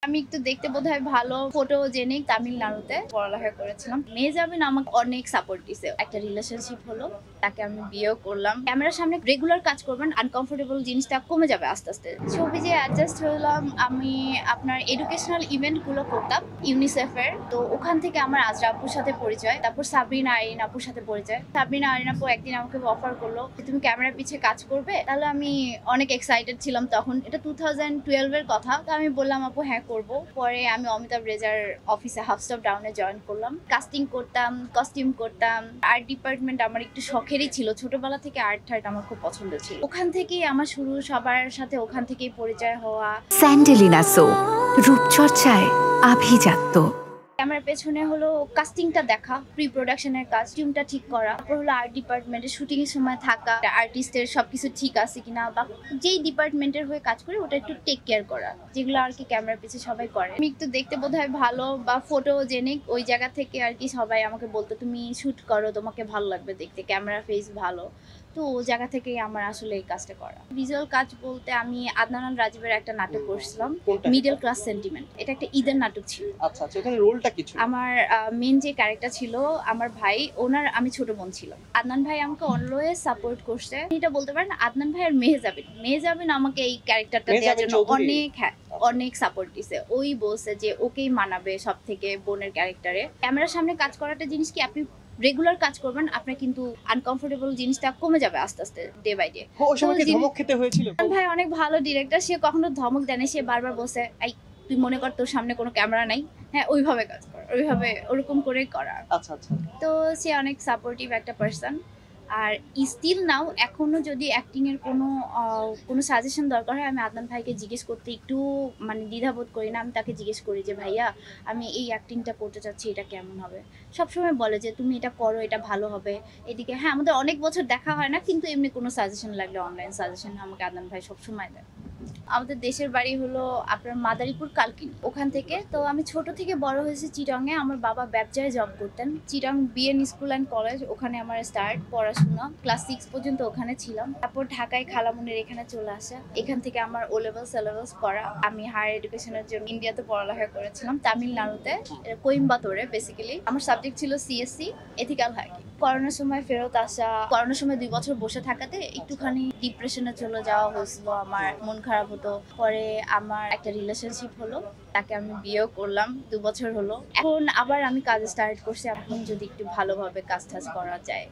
আমি একটু দেখতে বোধহয় ভালো, ফটোজেনিক, তামিলনাড়ুতে পড়ালেখা করেছিলাম। মেয়ে যাবেন আমাকে অনেক সাপোর্ট দিছে। একটা রিলেশনশিপ হলো, তাকে আমি বিয়েও করলাম। ক্যামেরার সামনে রেগুলার কাজ করবেন, আনকমফোর্টেবল জিনিসটা কমে যাবে আস্তে আস্তে। ছবি যে অ্যাডজাস্ট হলাম, আমি আপনার এডুকেশনাল ইভেন্ট গুলো করতাম ইউনিসেফের। তো ওখান থেকে আমার আজরা আপুর সাথে পরিচয়, তারপর সাবরিনা আরিন আপুর সাথে পরিচয়। সাবরিনা আরিন আপু একদিন আমাকে অফার করলো যে তুমি ক্যামেরার পিছে কাজ করবে। তাহলে আমি অনেক এক্সাইটেড ছিলাম তখন, এটা 2012 এর কথা। তো আমি বললাম আপু হ্যাঁ করব। পরে আমি অমিতাভ রেজার অফিসে হাফস্টপ ডাউনে জয়েন করলাম। কাস্টিং করতাম, কস্টিউম করতাম। আর্ট ডিপার্টমেন্ট আমার একটু শখেরই ছিল, ছোটবেলা থেকে আর্ট টার্ট আমার খুব পছন্দ ছিল। ওখান থেকেই আমার শুরু, সবার সাথে ওখান থেকেই পরিচয় হওয়া। স্যান্ডেলিনা সো, রূপচর্চায় আভিজাত্য। ক্যামেরার পেছনে হলো কাস্টিংটা দেখা, প্রি প্রোডাকশনের কাজ, টিউনটা ঠিক করা, তারপর হলো আর্ট ডিপার্টমেন্টে শুটিং এর সময় থাকা, আর্টিস্টের সবকিছু ঠিক আছে কিনা, বা যেই ডিপার্টমেন্টের হয়ে কাজ করি ওটা একটু টেক কেয়ার করা, যেগুলো আর কি ক্যামেরার পিছে সবাই করে। আমি একটু দেখতে বোধহয় ভালো বা ফটোজেনিক, ওই জায়গা থেকে আর কি সবাই আমাকে বলতো তুমি শুট করো, তোমাকে ভালো লাগবে দেখতে, ক্যামেরা ফেস ভালো। তো ও জায়গা থেকেই আমার আসলে এই কাজটা করা। ভিজুয়াল কাজ বলতে আমি আদনান রাজীবের একটা নাটক করছিলাম, মিডল ক্লাস সেন্টিমেন্ট। এটা একটা ঈদের নাটক ছিল। আচ্ছা আচ্ছা, এখানে রোলটা কি ছিল? আমার মেন যে ক্যারেক্টার ছিল আমার ভাই, ওনার আমি ছোট বোন ছিলাম। আদনান ভাই আমাকে অলওয়েজ সাপোর্ট করছে। এটা বলতে পারেন আদনান ভাই আর মেহজাবিন আমাকে এই ক্যারেক্টারটা দেওয়ার জন্য অনেক সাপোর্ট দিছে। ওই বলছে যে ওকেই মানাবে সব থেকে বোনের ক্যারেক্টারে। ক্যামেরার সামনে কাজ করাটা জিনিস কি, আপনি রেগুলার কাজ করবেন, আপনার কিন্তু আনকমফোর্টেবল জিনিসটা কমে যাবে আস্তে আস্তে, ডে বাই ডে। ওই সময় কি ধমক খেতে হয়েছিল? ভাই অনেক ভালো ডিরেক্টর, সে কখনো ধমক দেয় না। সে বারবার বলছে এই তুই মনে কর তোর সামনে কোনো ক্যামেরা নাই, হ্যাঁ ওইভাবে কাজ কর, ওইভাবে ওরকম করে করা। আচ্ছা আচ্ছা। তো সে অনেক সাপোর্টিভ একটা পার্সন। আর স্টিল নাও এখনো যদি অ্যাক্টিং এর কোনো সাজেশন দরকার হয়, আমি আদনান ভাইকে জিজ্ঞেস করতে একটু মানে দ্বিধাবোধ করি না। আমি তাকে জিজ্ঞেস করি যে ভাইয়া আমি এই অ্যাক্টিংটা করতে চাচ্ছি, এটা কেমন হবে। সবসময় বলে যে তুমি এটা করো, এটা ভালো হবে। এদিকে হ্যাঁ আমাদের অনেক বছর দেখা হয় না, কিন্তু এমনি কোনো সাজেশন লাগলে অনলাইন সাজেশন আমাকে আদনান ভাই সবসময় দেয়। আমাদের দেশের বাড়ি হলো আপনার মাদারীপুর কালকিনি, ওখান থেকে। তো আমি ছোট থেকে বড় হয়েছি চিটাংয়ে। আমার বাবা ব্যবসায় জব করতেন। Chittagong BN school and college, ওখানে আমার স্টার্ট পড়াশোনা। ক্লাস 6 পর্যন্ত ওখানে ছিলাম। তারপর ঢাকায় খালামুনির এখানে চলে আসা। এখান থেকে আমার ও লেভেলস এলেভেলস করা। আমি হায়ার এডুকেশনের জন্য ইন্ডিয়াতে পড়ালেখা করেছিলাম, তামিলনাড়ুতে, কোয়েম্বাটোরে। বেসিক্যালি আমার সাবজেক্ট ছিল সিএসসি, এথিক্যাল হ্যাকিং। করোনার সময় ফেরত আসা, করোনার সময় 2 বছর বসে থাকাতে একটুখানি ডিপ্রেশনে চলে যাওয়া হয়েছিল, আমার মন খারাপ হতো। পরে আমার একটা রিলেশনশিপ হলো, তাকে আমি বিয়েও করলাম, 2 বছর হলো। এখন আবার আমি কাজ স্টার্ট করছি, এখন যদি একটু ভালোভাবে কাজ টাজ করা যায়।